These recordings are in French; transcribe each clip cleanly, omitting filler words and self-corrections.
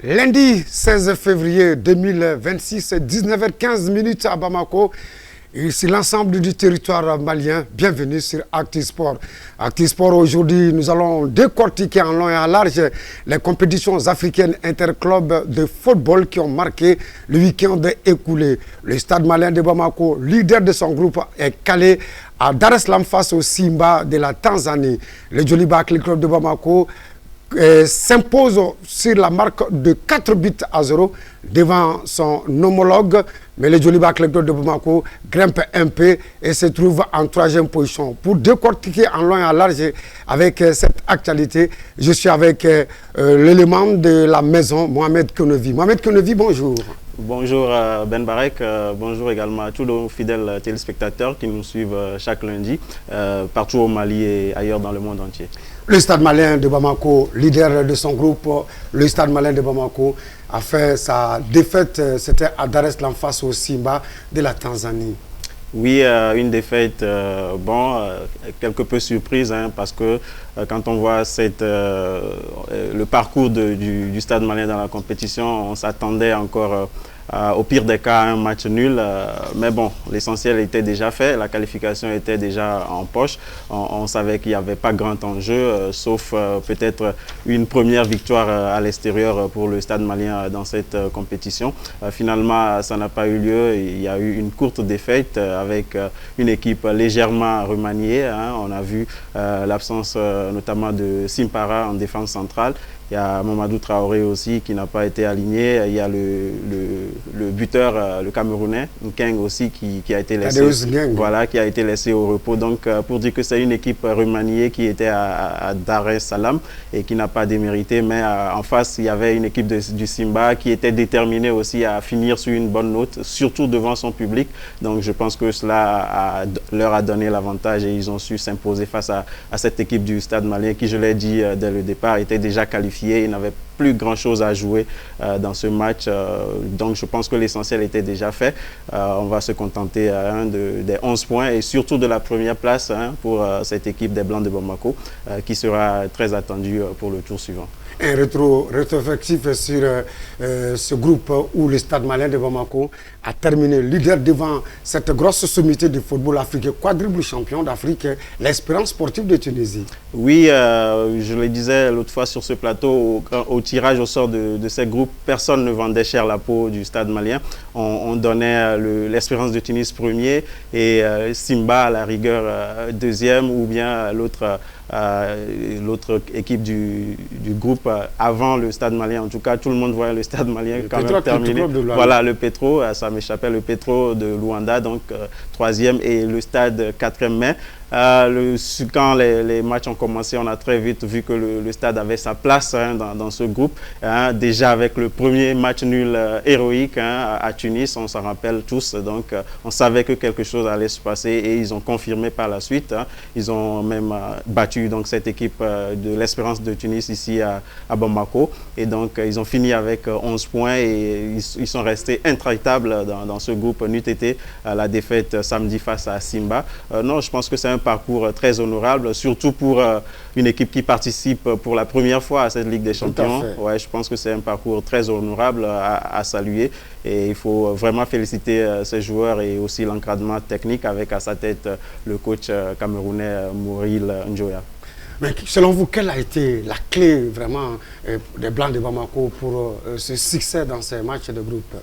Lundi 16 février 2026, 19h15 à Bamako. Et c'est l'ensemble du territoire malien. Bienvenue sur Actisport. Actisport, aujourd'hui, nous allons décortiquer en long et en large les compétitions africaines interclubs de football qui ont marqué le week-end écoulé. Le Stade malien de Bamako, leader de son groupe, est calé à Dar es Salaam face au Simba de la Tanzanie. Le Joliba Athletic Club de Bamako s'impose sur la marque de 4 buts à 0 devant son homologue, mais le Joliba Athletic Club de Bamako grimpe un peu et se trouve en 3e position. Pour décortiquer en long et en large avec cette actualité, je suis avec l'élément de la maison, Mohamed Kounevi. Mohamed Kounevi, bonjour. Bonjour Ben Barek, bonjour également à tous nos fidèles téléspectateurs qui nous suivent chaque lundi, partout au Mali et ailleurs dans le monde entier. Le Stade malien de Bamako, leader de son groupe, le Stade malien de Bamako a fait sa défaite, c'était à Dar es Salaam face au Simba de la Tanzanie. Oui, une défaite, quelque peu surprise, parce que quand on voit le parcours du Stade malien dans la compétition, on s'attendait encore au pire des cas à un match nul. Mais bon, l'essentiel était déjà fait, la qualification était déjà en poche. On savait qu'il n'y avait pas grand enjeu, sauf peut-être une première victoire à l'extérieur pour le Stade malien dans cette compétition. Finalement, ça n'a pas eu lieu. Il y a eu une courte défaite avec une équipe légèrement remaniée. On a vu l'absence notamment de Simpara en défense centrale. Il y a Mamadou Traoré aussi qui n'a pas été aligné. Il y a le buteur, le Camerounais, Nkeng aussi, qui a été laissé, qui a été laissé au repos. Donc, pour dire que c'est une équipe remaniée qui était à Dar es Salaam et qui n'a pas démérité. Mais en face, il y avait une équipe du Simba qui était déterminée aussi à finir sur une bonne note, surtout devant son public. Donc, je pense que cela leur a donné l'avantage et ils ont su s'imposer face à cette équipe du Stade malien qui, je l'ai dit dès le départ, était déjà qualifiée. Il n'avait plus grand-chose à jouer dans ce match. Donc, je pense que l'essentiel était déjà fait. On va se contenter des 11 points et surtout de la première place pour cette équipe des Blancs de Bamako qui sera très attendue pour le tour suivant. Un rétrospectif sur ce groupe où le Stade malien de Bamako a terminé leader devant cette grosse sommité du football africain, quadruple champion d'Afrique, l'Espérance sportive de Tunisie. Oui, je le disais l'autre fois sur ce plateau, au tirage au sort de ces groupes, personne ne vendait cher la peau du Stade malien. On donnait l'Espérance de Tunis premier et Simba à la rigueur deuxième, ou bien l'autre équipe du groupe avant le Stade malien. En tout cas, tout le monde voyait le Stade malien quand même terminé. Voilà, le Petro, ça m'échappait, le Petro de Luanda, donc 3e, et le Stade 4e mai. Quand les matchs ont commencé, on a très vite vu que le Stade avait sa place dans ce groupe. Déjà avec le premier match nul héroïque à Tunis, on s'en rappelle tous. Donc, on savait que quelque chose allait se passer et ils ont confirmé par la suite. Ils ont même battu donc, cette équipe de l'Espérance de Tunis ici à Bamako. Et donc, ils ont fini avec 11 points et ils sont restés intraitables dans ce groupe. N'eût été la défaite samedi face à Simba. Non, je pense que c'est un parcours très honorable, surtout pour une équipe qui participe pour la première fois à cette Ligue des Champions. Ouais, je pense que c'est un parcours très honorable à saluer et il faut vraiment féliciter ces joueurs et aussi l'encadrement technique avec à sa tête le coach camerounais Mouril Njoya. Mais selon vous, quelle a été la clé vraiment des Blancs de Bamako pour ce succès dans ces matchs de groupe?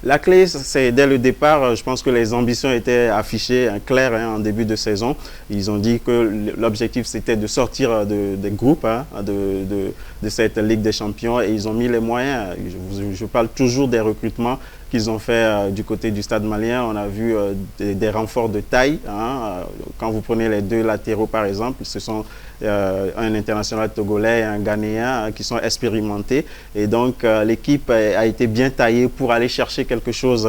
La clé, c'est dès le départ, je pense que les ambitions étaient affichées, claires en début de saison. Ils ont dit que l'objectif, c'était de sortir des groupes de cette Ligue des Champions et ils ont mis les moyens. Je parle toujours des recrutements qu'ils ont fait du côté du Stade malien. On a vu des renforts de taille. Quand vous prenez les deux latéraux, par exemple, ce sont un international togolais et un ghanéen qui sont expérimentés. Et donc, l'équipe a été bien taillée pour aller chercher quelque chose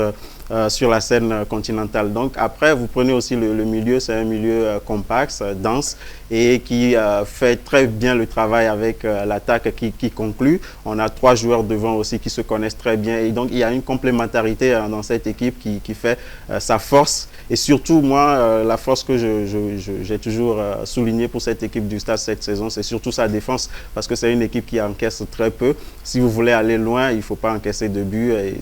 sur la scène continentale. Donc après, vous prenez aussi le milieu, c'est un milieu compact, dense et qui fait très bien le travail avec l'attaque qui conclut. On a 3 joueurs devant aussi qui se connaissent très bien et donc il y a une complémentarité dans cette équipe qui fait sa force Et surtout, moi, la force que j'ai toujours soulignée pour cette équipe du Stade cette saison, c'est surtout sa défense, parce que c'est une équipe qui encaisse très peu. Si vous voulez aller loin, il ne faut pas encaisser de but. Et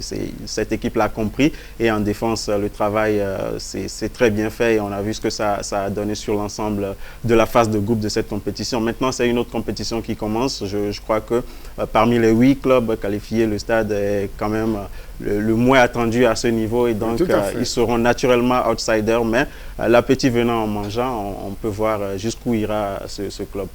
cette équipe l'a compris. Et en défense, le travail, c'est très bien fait. Et on a vu ce que ça a donné sur l'ensemble de la phase de groupe de cette compétition. Maintenant, c'est une autre compétition qui commence. Je crois que parmi les 8 clubs qualifiés, le Stade est quand même le moins attendu à ce niveau. Et donc, ils seront naturellement outsiders. Mais l'appétit venant en mangeant, on peut voir jusqu'où ira ce club.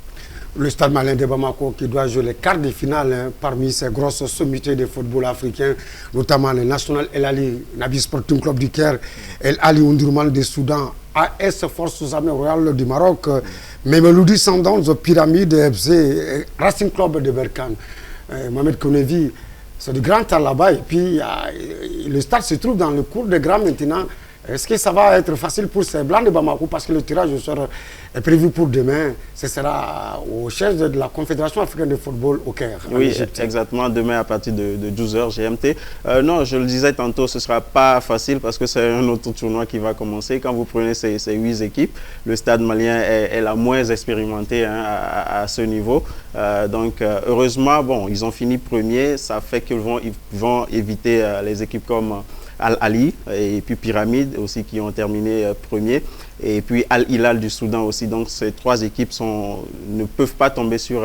Le Stade Malien de Bamako qui doit jouer les quarts de finale parmi ces grosses sommités de football africain, notamment le National El Ali, Nabi Sporting Club du Caire, El Ali Omdurman du Soudan, AS Forces Armées Royales du Maroc, Mamelodi Sundowns, Pyramide FC, Racing Club de Berkane. Mohamed Kounevi, c'est du grand temps là-bas. Et puis, le stade se trouve dans le cours de Grand maintenant. Est-ce que ça va être facile pour ces Blancs de Bamako parce que le tirage au sort est prévu pour demain? Ce sera au chef de la Confédération africaine de football au Caire. Oui, exactement. Demain à partir de 12h GMT. Non, je le disais tantôt, ce ne sera pas facile parce que c'est un autre tournoi qui va commencer. Quand vous prenez ces 8 équipes, le Stade malien est la moins expérimentée à ce niveau. Donc, heureusement, bon, ils ont fini premier. Ça fait qu'ils vont éviter les équipes comme Al-Ali et puis Pyramide aussi qui ont terminé premier, et puis Al-Hilal du Soudan aussi. Donc ces 3 équipes ne peuvent pas tomber sur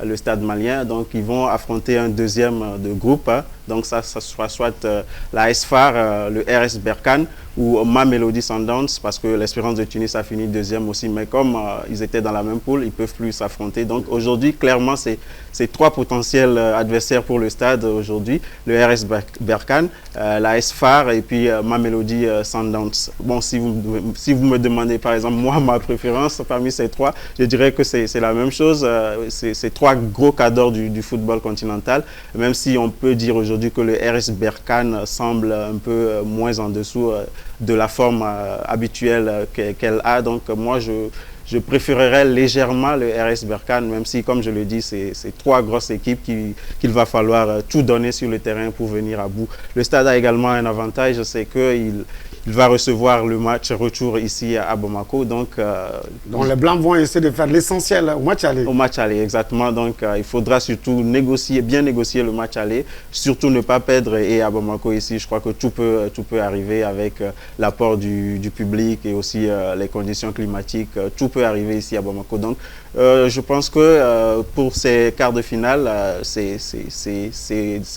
le Stade malien. Donc ils vont affronter un deuxième de groupe. Hein. Donc ça sera soit la S-Far, le RS Berkane ou Mamelodi Sundowns, parce que l'Espérance de Tunis a fini deuxième aussi. Mais comme ils étaient dans la même poule, ils ne peuvent plus s'affronter. Donc aujourd'hui, clairement, c'est 3 potentiels adversaires pour le Stade aujourd'hui. Le RS Berkane, la S-Far et puis Mamelodi Sundowns. Bon, si vous me demandez par exemple, moi, ma préférence parmi ces 3, je dirais que c'est la même chose. C'est 3 gros cadors du football continental, même si on peut dire aujourd'hui que le RS Berkane semble un peu moins en dessous de la forme habituelle qu'elle a. Donc moi, je préférerais légèrement le RS Berkane, même si, comme je le dis, c'est 3 grosses équipes qu'il va falloir tout donner sur le terrain pour venir à bout. Le Stade a également un avantage, c'est qu'il va recevoir le match retour ici à Bamako. Donc les Blancs vont essayer de faire l'essentiel au match aller. Au match aller, exactement. Donc il faudra surtout bien négocier le match aller, surtout ne pas perdre. Et à Bamako ici, je crois que tout peut arriver avec l'apport du public et aussi les conditions climatiques. Tout peut arriver ici à Bamako. Donc je pense que pour ces quarts de finale, c'est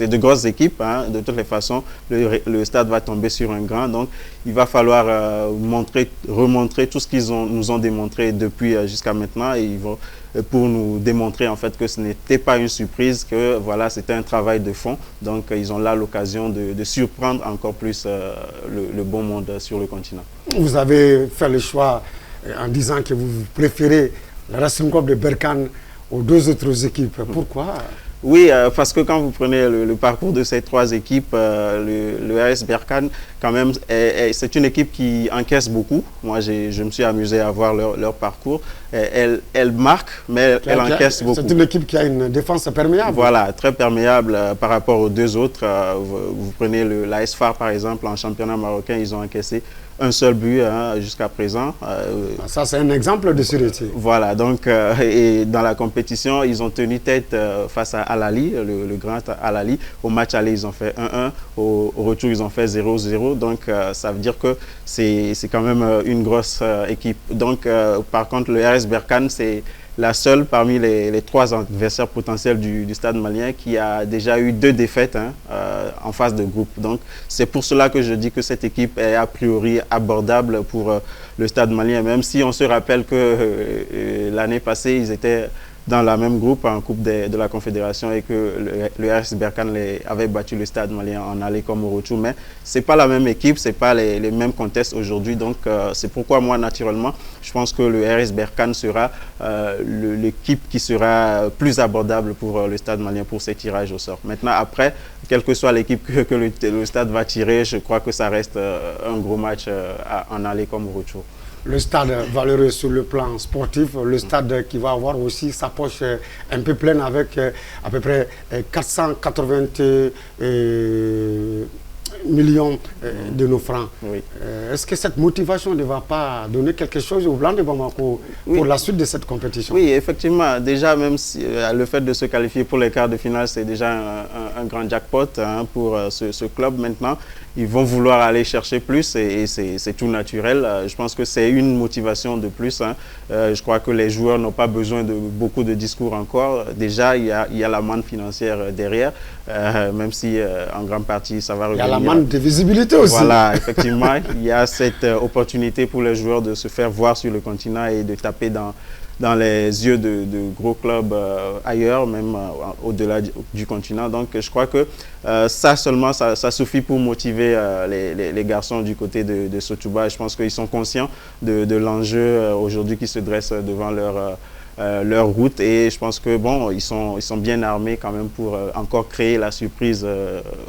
de grosses équipes. Hein. De toutes les façons, le Stade va tomber sur un grand. Donc il va falloir remontrer tout ce qu'ils nous ont démontré depuis jusqu'à maintenant, et pour nous démontrer en fait que ce n'était pas une surprise, que voilà, c'était un travail de fond. Donc ils ont là l'occasion de surprendre encore plus le bon monde sur le continent. Vous avez fait le choix en disant que vous préférez la Racing Club de Berkane aux 2 autres équipes. Pourquoi? Oui, parce que quand vous prenez le parcours de ces 3 équipes, le RS Berkane, quand même, c'est une équipe qui encaisse beaucoup. Moi, je me suis amusé à voir leur parcours. Elle marque, mais elle encaisse beaucoup. C'est une équipe qui a une défense perméable. Voilà, très perméable par rapport aux 2 autres. Vous prenez la S-Far, par exemple, en championnat marocain, ils ont encaissé un seul but jusqu'à présent. Ça, c'est un exemple de sûreté. Voilà, donc, et dans la compétition, ils ont tenu tête face à Al-Ali, le grand Al-Ali. Au match aller, ils ont fait 1-1. Au retour, ils ont fait 0-0. Donc, ça veut dire que c'est quand même une grosse équipe. Donc, par contre, le RS Berkane, c'est la seule parmi les 3 adversaires potentiels du Stade malien qui a déjà eu 2 défaites en phase de groupe. Donc, c'est pour cela que je dis que cette équipe est a priori abordable pour le Stade malien, même si on se rappelle que l'année passée, ils étaient dans le même groupe en Coupe de la Confédération et que le RS Berkane avait battu le Stade malien en aller comme au retour. Mais ce n'est pas la même équipe, ce n'est pas les mêmes contextes aujourd'hui. Donc c'est pourquoi moi, naturellement, je pense que le RS Berkane sera l'équipe qui sera plus abordable pour le Stade malien pour ces tirages au sort. Maintenant, après, quelle que soit l'équipe que le Stade va tirer, je crois que ça reste un gros match en aller comme au retour. Le Stade valeureux sur le plan sportif, le Stade qui va avoir aussi sa poche un peu pleine avec à peu près 480 millions de nos francs. Oui. Est-ce que cette motivation ne va pas donner quelque chose au Blanc de Bamako pour la suite de cette compétition? Oui, effectivement. Déjà, même si le fait de se qualifier pour les quarts de finale, c'est déjà un grand jackpot hein, pour ce club maintenant. Ils vont vouloir aller chercher plus et c'est tout naturel. Je pense que c'est une motivation de plus. Hein. Je crois que les joueurs n'ont pas besoin de beaucoup de discours encore. Déjà, il y a la manne financière derrière, même si en grande partie ça va revenir. Il y a la manne de visibilité aussi. Voilà, effectivement, il y a cette opportunité pour les joueurs de se faire voir sur le continent et de taper dans les yeux de gros clubs ailleurs, même au-delà du continent. Donc, je crois que ça seulement, ça suffit pour motiver les garçons du côté de Sotuba. Je pense qu'ils sont conscients de l'enjeu aujourd'hui qui se dresse devant leur route et je pense que bon, ils sont bien armés quand même pour encore créer la surprise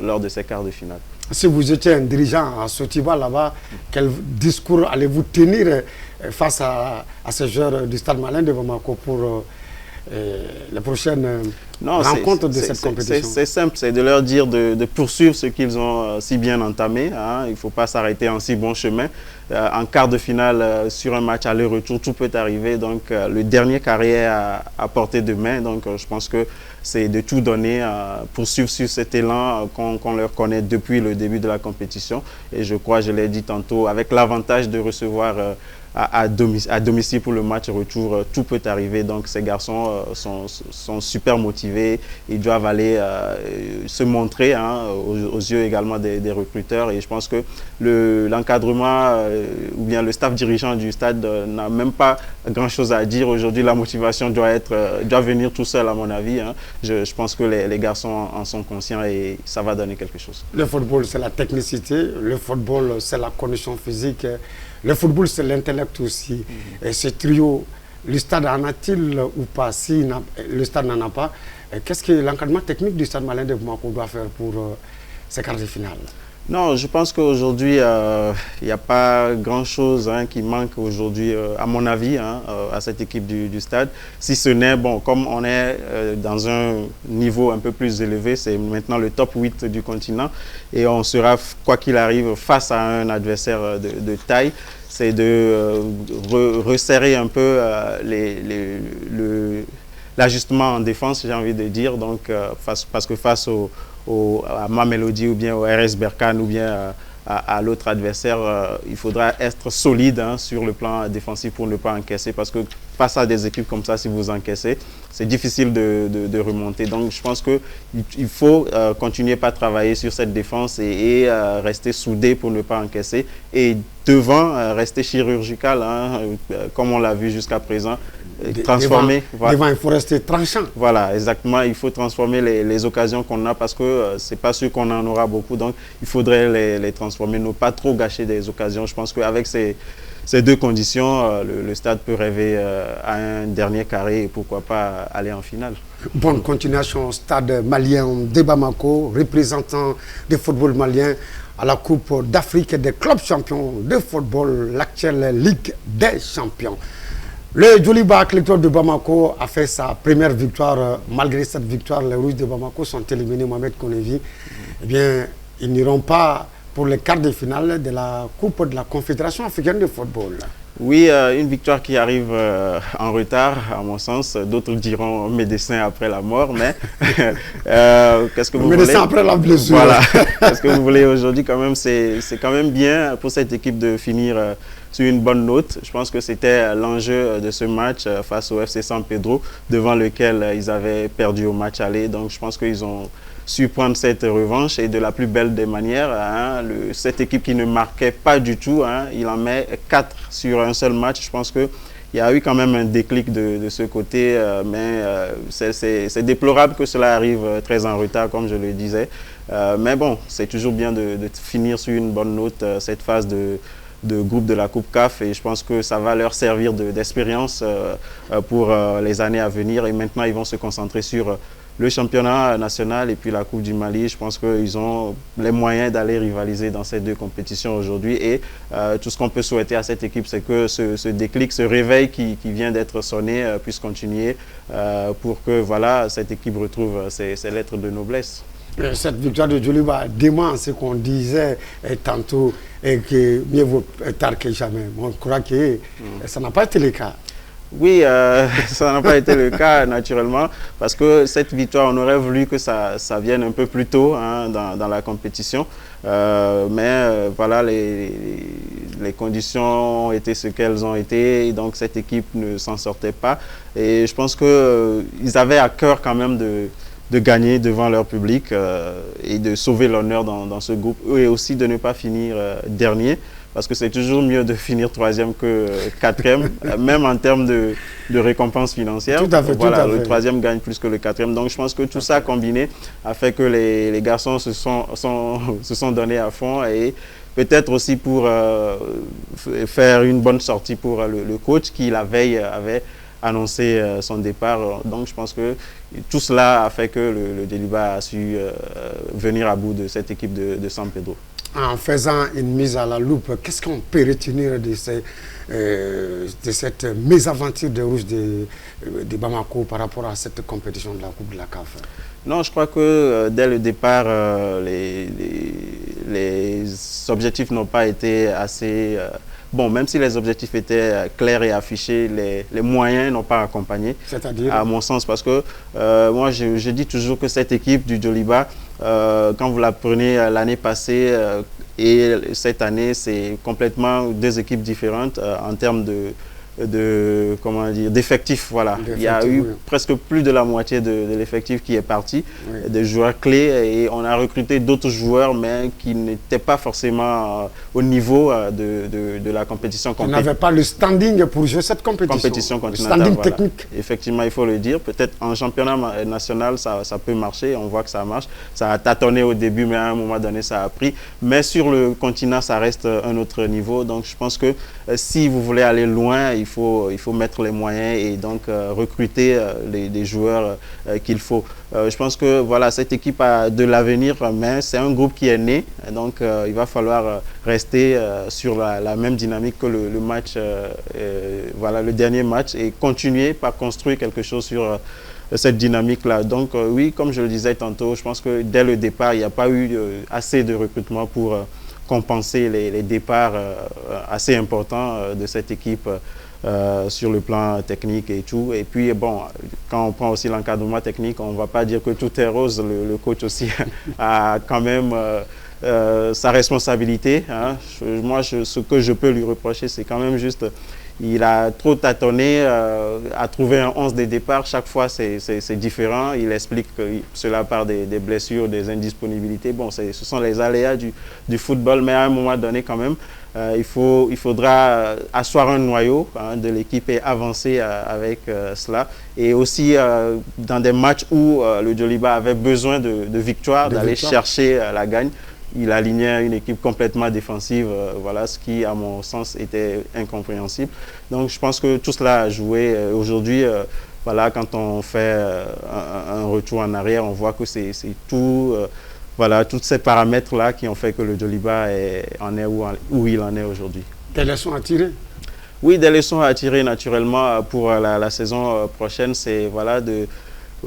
lors de ces quarts de finale. Si vous étiez un dirigeant à Sotiba là-bas, quel discours allez-vous tenir face à ces joueurs du Stade Malien de Bamako pour les prochaines rencontres de cette compétition? C'est simple, c'est de leur dire de poursuivre ce qu'ils ont si bien entamé. Hein. Il ne faut pas s'arrêter en si bon chemin. En quart de finale, sur un match aller-retour, tout peut arriver. Donc, le dernier carré est à portée de main. Donc, je pense que c'est de tout donner, poursuivre sur cet élan qu'on leur connaît depuis le début de la compétition. Et je crois, je l'ai dit tantôt, avec l'avantage de recevoir à domicile pour le match retour, tout peut arriver. Donc ces garçons sont super motivés. Ils doivent aller se montrer hein, aux yeux également des recruteurs. Et je pense que l'encadrement ou bien le staff dirigeant du stade n'a même pas grand-chose à dire. Aujourd'hui, la motivation doit venir tout seul à mon avis. Hein. Je pense que les garçons en sont conscients et ça va donner quelque chose. Le football, c'est la technicité. Le football, c'est la condition physique. Le football, c'est l'intellect aussi. Et ce trio, le stade en a-t-il ou pas? Si le stade n'en a pas, qu'est-ce que l'encadrement technique du stade Malien de Bamako doit faire pour ces quarts de finale? Non, je pense qu'aujourd'hui, il n'y a pas grand-chose hein, qui manque aujourd'hui, à mon avis, hein, à cette équipe du stade. Si ce n'est, bon, comme on est dans un niveau un peu plus élevé, c'est maintenant le top 8 du continent et on sera, quoi qu'il arrive, face à un adversaire de taille. C'est de resserrer un peu l'ajustement en défense, j'ai envie de dire, donc, parce que face à Mamelodi ou bien au RS Berkane ou bien à l'autre adversaire, il faudra être solide hein, sur le plan défensif pour ne pas encaisser parce que face à des équipes comme ça, si vous encaissez, c'est difficile de remonter. Donc je pense qu'il faut continuer par travailler sur cette défense et rester soudé pour ne pas encaisser et devant rester chirurgical hein, comme on l'a vu jusqu'à présent. Transformer. Devant, il faut rester tranchant. Voilà, exactement. Il faut transformer les occasions qu'on a parce que c'est pas sûr qu'on en aura beaucoup. Donc, il faudrait les transformer, ne pas trop gâcher des occasions. Je pense qu'avec ces deux conditions, le stade peut rêver à un dernier carré et pourquoi pas aller en finale. Bonne continuation au stade malien de Bamako, représentant du football malien à la Coupe d'Afrique des clubs champions de football, l'actuelle Ligue des champions. Le Djoliba, l'étoile de Bamako, a fait sa première victoire. Malgré cette victoire, les Rouges de Bamako sont éliminés, Mohamed Konevi. Eh bien, ils n'iront pas pour les quarts de finale de la Coupe de la Confédération africaine de football. Oui, une victoire qui arrive en retard, à mon sens. D'autres diront médecin après la mort, mais qu'est-ce que vous voulez? Médecin après la blessure. Voilà. Qu'est-ce que vous voulez aujourd'hui quand même? C'est quand même bien pour cette équipe de finir sur une bonne note. Je pense que c'était l'enjeu de ce match face au FC San Pedro, devant lequel ils avaient perdu au match aller. Donc je pense qu'ils ont su prendre cette revanche et de la plus belle des manières. Hein, cette équipe qui ne marquait pas du tout, hein, il en met 4 sur un seul match. Je pense qu'il y a eu quand même un déclic de ce côté, mais c'est déplorable que cela arrive très en retard, comme je le disais. Mais bon, c'est toujours bien de finir sur une bonne note cette phase de groupe de la Coupe CAF et je pense que ça va leur servir d'expérience pour les années à venir et maintenant ils vont se concentrer sur le championnat national et puis la Coupe du Mali. Je pense qu'ils ont les moyens d'aller rivaliser dans ces deux compétitions aujourd'hui et tout ce qu'on peut souhaiter à cette équipe, c'est que ce déclic, ce réveil qui vient d'être sonné puisse continuer pour que voilà, cette équipe retrouve ses lettres de noblesse. Cette victoire de Djoliba dément ce qu'on disait tantôt et que mieux vaut tard que jamais. On croit que ça n'a pas été le cas. Oui, ça n'a pas été le cas naturellement parce que cette victoire, on aurait voulu que ça vienne un peu plus tôt hein, dans la compétition. Voilà, les conditions ont été ce qu'elles ont été, et donc cette équipe ne s'en sortait pas. Et je pense qu'ils avaient à cœur quand même de gagner devant leur public et de sauver l'honneur dans ce groupe, et aussi de ne pas finir dernier. Parce que c'est toujours mieux de finir troisième que quatrième, même en termes de récompenses financières. Tout à fait, voilà, tout à fait. Le troisième gagne plus que le quatrième. Donc je pense que tout ça combiné a fait que les garçons se sont donnés à fond, et peut-être aussi pour faire une bonne sortie pour le coach qui la veille avait annoncé son départ. Donc je pense que tout cela a fait que le Djoliba a su venir à bout de cette équipe de San Pedro. En faisant une mise à la loupe, qu'est-ce qu'on peut retenir de cette mésaventure des Rouges de Bamako par rapport à cette compétition de la Coupe de la CAF? Non, je crois que dès le départ, les objectifs n'ont pas été assez... bon, même si les objectifs étaient clairs et affichés, les moyens n'ont pas accompagné, à mon sens. Parce que moi, je dis toujours que cette équipe du Djoliba, quand vous la prenez l'année passée et cette année, c'est complètement deux équipes différentes en termes d'effectifs. Voilà. Il y a eu presque plus de la moitié de l'effectif qui est parti, des joueurs clés, et on a recruté d'autres joueurs, mais qui n'étaient pas forcément au niveau de la compétition continentale. Ils n'avaient pas le standing pour jouer cette compétition continentale, le standing technique. Effectivement, il faut le dire. Peut-être en championnat national, ça peut marcher, on voit que ça marche. Ça a tâtonné au début, mais à un moment donné, ça a pris. Mais sur le continent, ça reste un autre niveau. Donc, je pense que si vous voulez aller loin, il faut mettre les moyens et donc recruter les joueurs qu'il faut. Je pense que voilà, cette équipe a de l'avenir, mais c'est un groupe qui est né. Donc il va falloir rester sur la même dynamique que le match, voilà, le dernier match, et continuer par construire quelque chose sur cette dynamique-là. Donc oui, comme je le disais tantôt, je pense que dès le départ, il n'y a pas eu assez de recrutement pour compenser les départs assez importants de cette équipe sur le plan technique et tout. Et puis, bon, quand on prend aussi l'encadrement technique, on ne va pas dire que tout est rose. Le coach aussi a quand même sa responsabilité. Hein. Moi, ce que je peux lui reprocher, c'est quand même juste... Il a trop tâtonné à trouver un 11 de départ. Chaque fois, c'est différent. Il explique que cela part des blessures, des indisponibilités. Bon, ce sont les aléas du football, mais à un moment donné, quand même, il faudra asseoir un noyau de l'équipe et avancer avec cela. Et aussi, dans des matchs où le Djoliba avait besoin de victoire, d'aller chercher la gagne, il alignait une équipe complètement défensive, voilà, ce qui, à mon sens, était incompréhensible. Donc, je pense que tout cela a joué. Aujourd'hui, voilà, quand on fait un retour en arrière, on voit que c'est tout, voilà, tous ces paramètres-là qui ont fait que le Djoliba en est où il en est aujourd'hui. Des leçons à tirer? Oui, des leçons à tirer naturellement pour la saison prochaine. C'est voilà,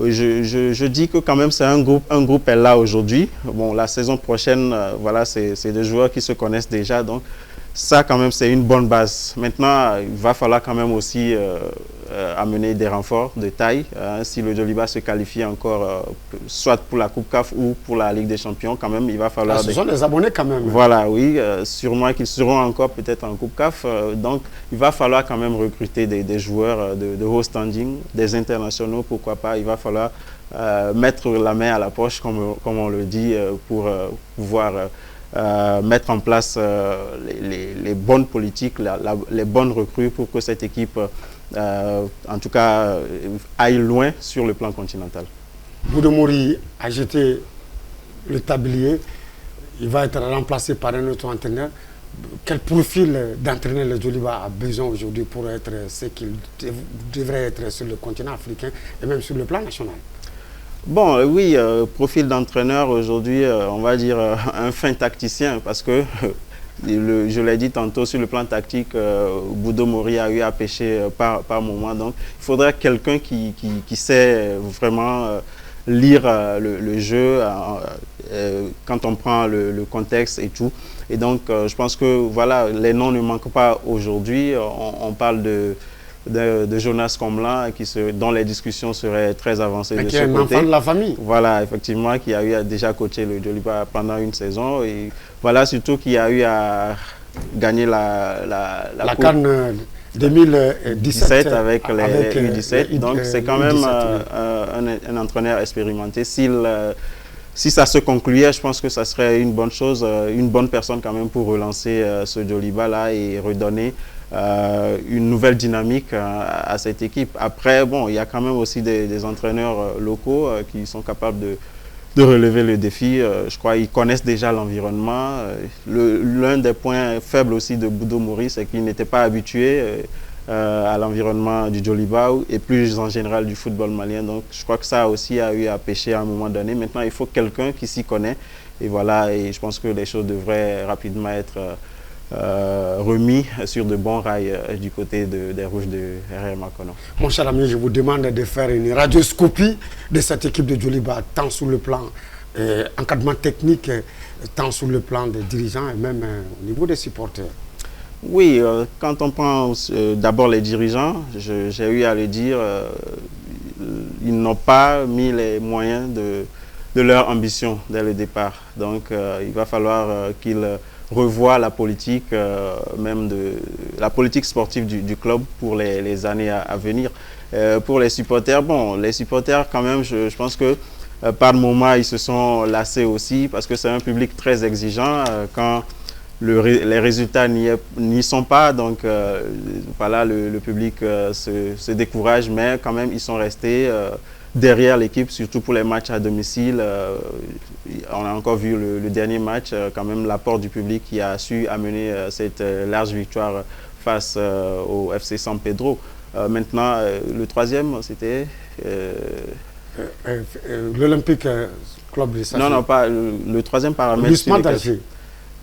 je dis que quand même c'est un groupe est là aujourd'hui. Bon, la saison prochaine, voilà, c'est des joueurs qui se connaissent déjà, donc ça quand même c'est une bonne base. Maintenant, il va falloir quand même aussi amener des renforts de taille. Si le Djoliba se qualifie encore, soit pour la Coupe CAF ou pour la Ligue des Champions, quand même, il va falloir... ce sont des abonnés quand même. Voilà, oui, sûrement qu'ils seront encore peut-être en Coupe CAF. Donc, il va falloir quand même recruter des joueurs de haut standing, des internationaux, pourquoi pas. Il va falloir mettre la main à la poche, comme on le dit, pour pouvoir... mettre en place les bonnes politiques, les bonnes recrues pour que cette équipe, en tout cas, aille loin sur le plan continental. Boudomori a jeté le tablier. Il va être remplacé par un autre entraîneur. Quel profil d'entraîneur le Djoliba a besoin aujourd'hui pour être ce qu'il devrait être sur le continent africain et même sur le plan national? Bon, oui, profil d'entraîneur aujourd'hui, on va dire un fin tacticien, parce que, je l'ai dit tantôt, sur le plan tactique, Boudomori a eu à pêcher par moment. Donc, il faudrait quelqu'un qui sait vraiment lire le jeu quand on prend le contexte et tout. Et donc, je pense que voilà, les noms ne manquent pas aujourd'hui. On parle de Jonas Comlan, dont les discussions seraient très avancées de ce côté. Qui est un enfant de la famille. Voilà, effectivement, qui a eu déjà coaché le Djoliba pendant une saison. Et voilà, surtout qui a eu à gagner la coupe CAN 2017 avec les U17. Donc, c'est quand même un entraîneur expérimenté. Si ça se concluait, je pense que ça serait une bonne chose, une bonne personne quand même pour relancer ce Djoliba-là et redonner une nouvelle dynamique à cette équipe. Après, bon, il y a quand même aussi des entraîneurs locaux qui sont capables de relever le défi. Je crois qu'ils connaissent déjà l'environnement. L'un des points faibles aussi de Boudo Mori, c'est qu'il n'était pas habitué à l'environnement du Djoliba et plus en général du football malien. Donc je crois que ça aussi a eu à pêcher à un moment donné. Maintenant, il faut quelqu'un qui s'y connaît. Et voilà, et je pense que les choses devraient rapidement être remis sur de bons rails du côté des Rouges de RR Makono. Mon cher ami, je vous demande de faire une radioscopie de cette équipe de Djoliba, tant sur le plan encadrement technique, tant sur le plan des dirigeants et même au niveau des supporters. Oui, quand on prend d'abord les dirigeants, j'ai eu à le dire, ils n'ont pas mis les moyens de leur ambition dès le départ. Donc il va falloir qu'ils revoient la politique, même la politique sportive du club pour les années à venir. Pour les supporters, bon, les supporters quand même, je pense que par moment ils se sont lassés aussi parce que c'est un public très exigeant quand les résultats n'y sont pas, donc voilà, le public se décourage, mais quand même ils sont restés derrière l'équipe, surtout pour les matchs à domicile. On a encore vu le dernier match, quand même l'apport du public qui a su amener cette large victoire face au FC San Pedro. Maintenant, le troisième, c'était l'Olympique Club de Safi. Non, pas le troisième paramètre.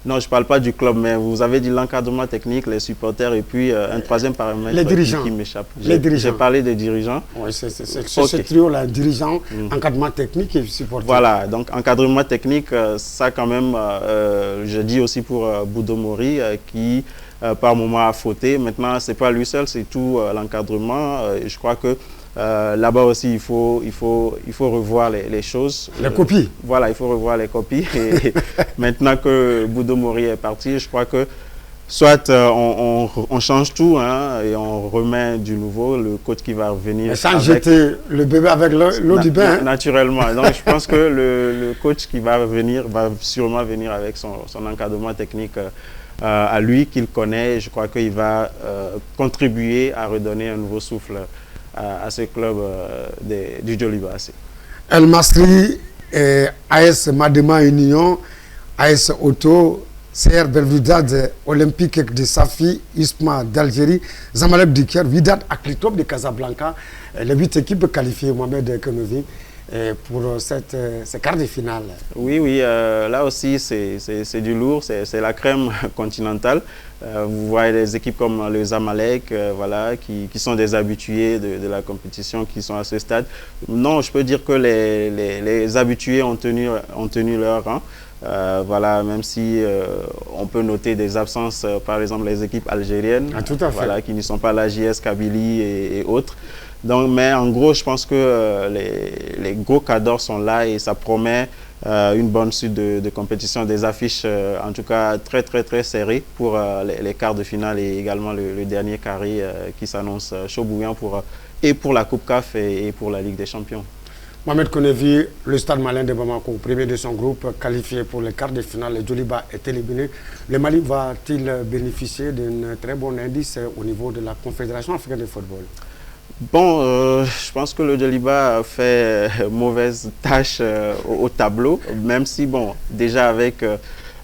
Non, je ne parle pas du club, mais vous avez dit l'encadrement technique, les supporters et puis un troisième paramètre les dirigeants. Qui m'échappe. J'ai parlé des dirigeants. Oui, c'est ce trio-là, dirigeants, encadrement technique et supporters. Voilà, donc encadrement technique, ça quand même, je dis aussi pour Boudo Mori qui par moment a fauté. Maintenant, ce n'est pas lui seul, c'est tout l'encadrement. Je crois que là-bas aussi, il faut revoir les choses. Les copies. Voilà, il faut revoir les copies. Et maintenant que Boudo Mori est parti, je crois que soit on change tout et on remet du nouveau, le coach qui va revenir. Mais sans jeter le bébé avec l'eau du bain. Naturellement. Donc je pense que le coach qui va venir va sûrement venir avec son encadrement technique à lui, qu'il connaît. Je crois qu'il va contribuer à redonner un nouveau souffle à ce club du Djoliba. El Masri, AS Madema Union, AS Auto, CR Belvidad Olympique de Safi, ISMA d'Algérie, Zamalek du Caire, Wydad Aklitop de Casablanca, les 8 équipes qualifiées, Mohamed Kenovi, pour ces quarts de finale. Oui, là aussi c'est du lourd, c'est la crème continentale. Vous voyez des équipes comme le Zamalek, voilà, qui sont des habitués de la compétition, qui sont à ce stade. Non, je peux dire que les habitués ont tenu leur rang. Voilà, même si on peut noter des absences, par exemple les équipes algériennes, tout à fait. Voilà, qui ne sont pas la JS Kabylie et autres. Donc, mais en gros, je pense que les gros cadors sont là et ça promet une bonne suite de compétition, des affiches en tout cas très serrées pour les quarts de finale et également le dernier carré qui s'annonce chaud bouillant et pour la Coupe CAF et pour la Ligue des Champions. Mohamed Konevi, le Stade malien de Bamako, premier de son groupe, qualifié pour les quarts de finale, le Djoliba est éliminé. Le Mali va-t-il bénéficier d'un très bon indice au niveau de la Confédération africaine de football? Bon, je pense que le Djoliba a fait mauvaise tâche au tableau, même si, bon, déjà avec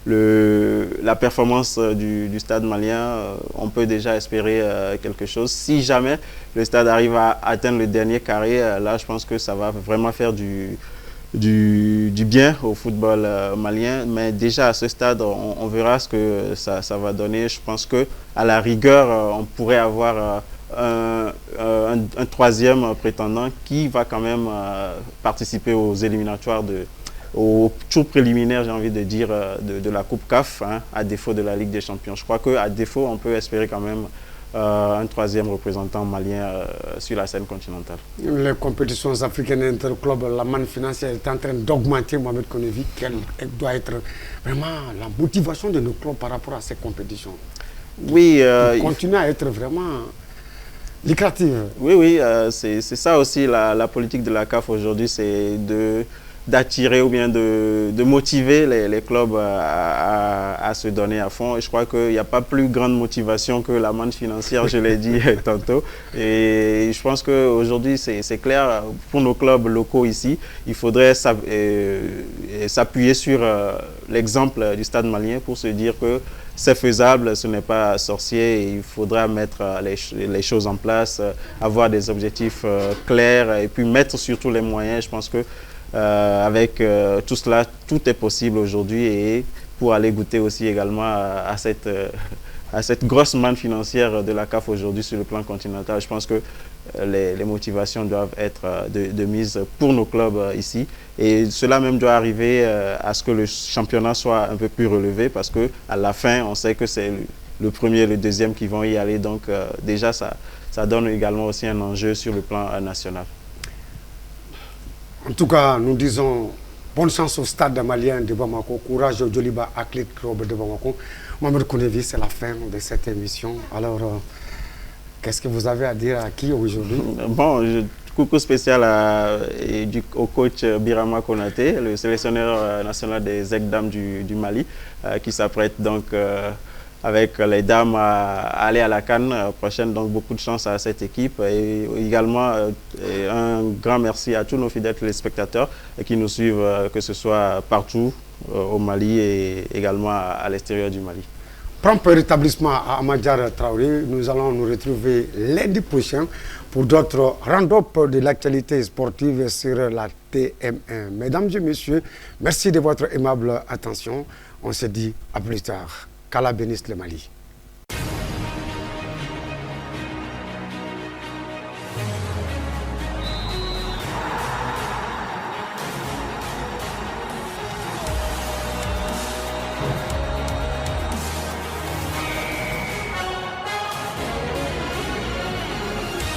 la performance du stade malien, on peut déjà espérer quelque chose. Si jamais le stade arrive à atteindre le dernier carré, là, je pense que ça va vraiment faire du bien au football malien. Mais déjà à ce stade, on verra ce que ça va donner. Je pense qu'à la rigueur, on pourrait avoir un troisième prétendant qui va quand même participer aux éliminatoires au tour préliminaire, j'ai envie de dire, de la Coupe CAF, hein, à défaut de la Ligue des Champions. Je crois qu'à défaut, on peut espérer quand même un troisième représentant malien sur la scène continentale. Les compétitions africaines interclubs, la manne financière est en train d'augmenter, Mohamed Konevi. Quelle doit être vraiment la motivation de nos clubs par rapport à ces compétitions? Oui, continuer à être vraiment lucrative. Oui, c'est ça aussi la politique de la CAF aujourd'hui, c'est d'attirer ou bien de motiver les clubs à se donner à fond. Et je crois qu'il n'y a pas plus grande motivation que la manne financière, je l'ai dit tantôt. Et je pense qu'aujourd'hui, c'est clair, pour nos clubs locaux ici, il faudrait s'appuyer sur l'exemple du Stade malien pour se dire que c'est faisable, ce n'est pas sorcier, et il faudra mettre les choses en place, avoir des objectifs clairs et puis mettre surtout les moyens. Je pense que avec tout cela, tout est possible aujourd'hui, et pour aller goûter aussi également à cette grosse manne financière de la CAF aujourd'hui sur le plan continental, je pense que les motivations doivent être de mise pour nos clubs ici, et cela même doit arriver à ce que le championnat soit un peu plus relevé, parce que à la fin, on sait que c'est le premier et le deuxième qui vont y aller, donc déjà ça donne également aussi un enjeu sur le plan national. En tout cas, nous disons bonne chance au Stade malien de Bamako, courage au Djoliba Athletic Club de Bamako. Mohamed Konevi, c'est la fin de cette émission. Alors, qu'est-ce que vous avez à dire à qui aujourd'hui? Bon, coucou spécial au coach Birama Konaté, le sélectionneur national des Aigles-Dames du Mali, qui s'apprête donc avec les dames à aller à la CAN prochaine. Donc beaucoup de chance à cette équipe, et également un grand merci à tous nos fidèles téléspectateurs qui nous suivent, que ce soit partout au Mali et également à l'extérieur du Mali. Prompt rétablissement à Amadjar Traoré. Nous allons nous retrouver lundi prochain pour d'autres round-up de l'actualité sportive sur la TM1. Mesdames et messieurs, merci de votre aimable attention. On se dit à plus tard. Qu'Allah bénisse le Mali.